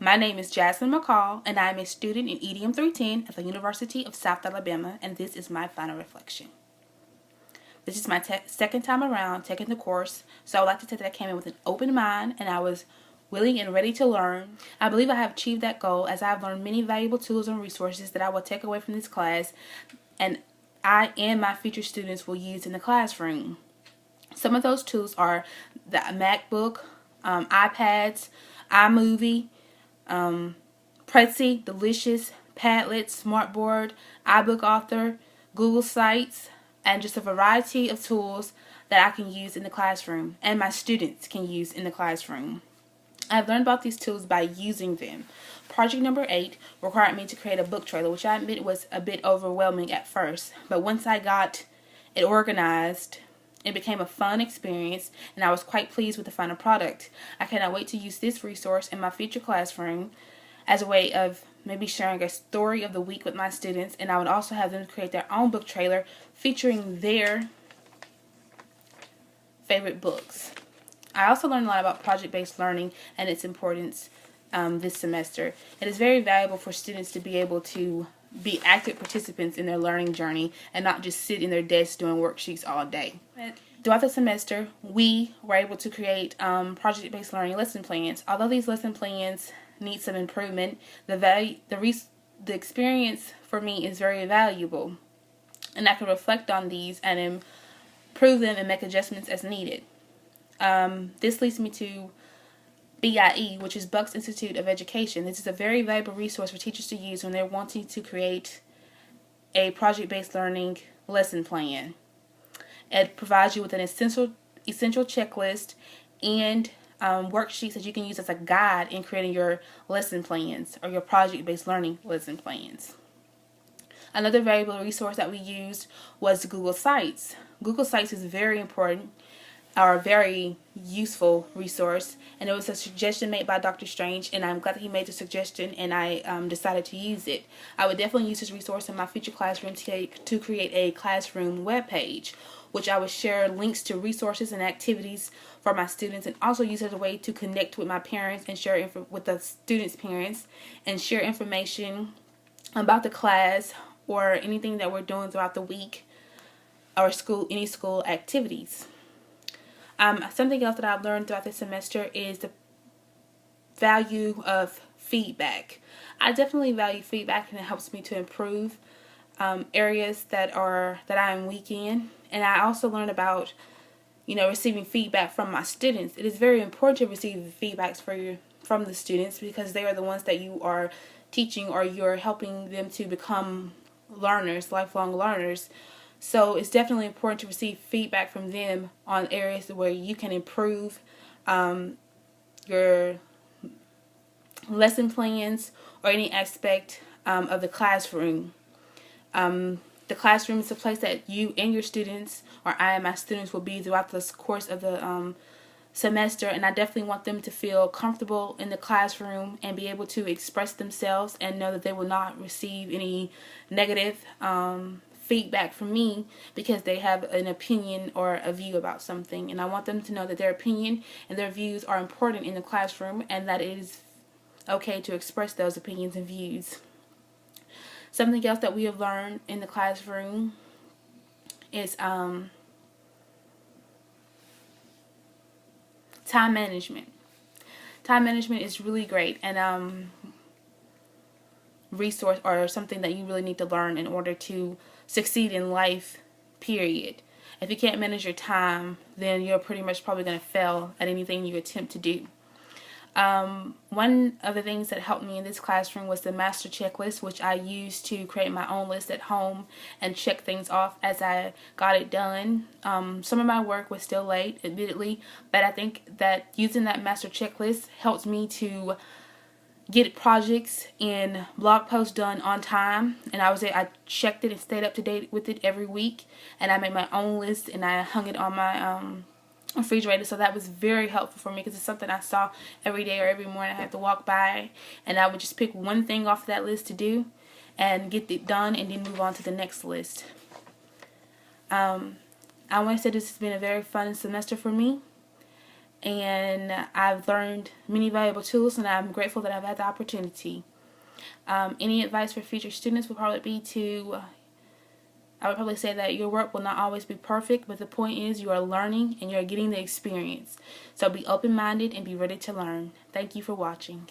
My name is Jasmine McCall, and I am a student in EDM 310 at the University of South Alabama, and this is my final reflection. This is my second time around taking the course, so I would like to say that I came in with an open mind and I was willing and ready to learn. I believe I have achieved that goal as I have learned many valuable tools and resources that I will take away from this class and I and my future students will use in the classroom. Some of those tools are the MacBook, iPads, iMovie, Prezi, Delicious, Padlet, Smartboard, iBook Author, Google Sites, and just a variety of tools that I can use in the classroom and my students can use in the classroom. I've learned about these tools by using them. Project number 8 required me to create a book trailer, which I admit was a bit overwhelming at first, but once I got it organized, it became a fun experience, and I was quite pleased with the final product. I cannot wait to use this resource in my future classroom as a way of maybe sharing a story of the week with my students, and I would also have them create their own book trailer featuring their favorite books. I also learned a lot about project-based learning and its importance this semester. It is very valuable for students to be able to be active participants in their learning journey and not just sit in their desks doing worksheets all day. Throughout the semester, we were able to create project-based learning lesson plans. Although these lesson plans need some improvement, the experience for me is very valuable, and I can reflect on these and improve them and make adjustments as needed. This leads me to BIE, which is Bucks Institute of Education. This is a very valuable resource for teachers to use when they're wanting to create a project-based learning lesson plan. It provides you with an essential checklist and worksheets that you can use as a guide in creating your lesson plans or your project-based learning lesson plans. Another valuable resource that we used was Google Sites. Google Sites is very important, or a very useful resource, and it was a suggestion made by Dr. Strange, and I'm glad that he made the suggestion and I decided to use it. I would definitely use this resource in my future classroom to create a classroom webpage, which I would share links to resources and activities for my students, and also use it as a way to connect with my parents and share with the students' parents and share information about the class or anything that we're doing throughout the week or any school activities. Something else that I've learned throughout this semester is the value of feedback. I definitely value feedback, and it helps me to improve areas that I am weak in. And I also learned about, receiving feedback from my students. It is very important to receive feedbacks from the students because they are the ones that you are teaching or you're helping them to become learners, lifelong learners. So it's definitely important to receive feedback from them on areas where you can improve your lesson plans or any aspect of the classroom. The classroom is a place that you and your students, or I and my students, will be throughout the course of the semester, and I definitely want them to feel comfortable in the classroom and be able to express themselves and know that they will not receive any negative feedback from me because they have an opinion or a view about something, and I want them to know that their opinion and their views are important in the classroom and that it is okay to express those opinions and views. Something else that we have learned in the classroom is time management. Time management is really great and resource or something that you really need to learn in order to succeed in life, period. If you can't manage your time, then you're pretty much probably going to fail at anything you attempt to do. One of the things that helped me in this classroom was the master checklist, which I used to create my own list at home and check things off as I got it done. Some of my work was still late, admittedly, but I think that using that master checklist helped me to get projects and blog posts done on time, and I checked it and stayed up to date with it every week, and I made my own list and I hung it on my refrigerator. So that was very helpful for me because it's something I saw every day or every morning. I had to walk by and I would just pick one thing off of that list to do and get it done and then move on to the next list. I want to say this has been a very fun semester for me, and I've learned many valuable tools, and I'm grateful that I've had the opportunity. Any advice for future students would probably be I would probably say that your work will not always be perfect, but the point is you are learning and you are getting the experience. So be open-minded and be ready to learn. Thank you for watching.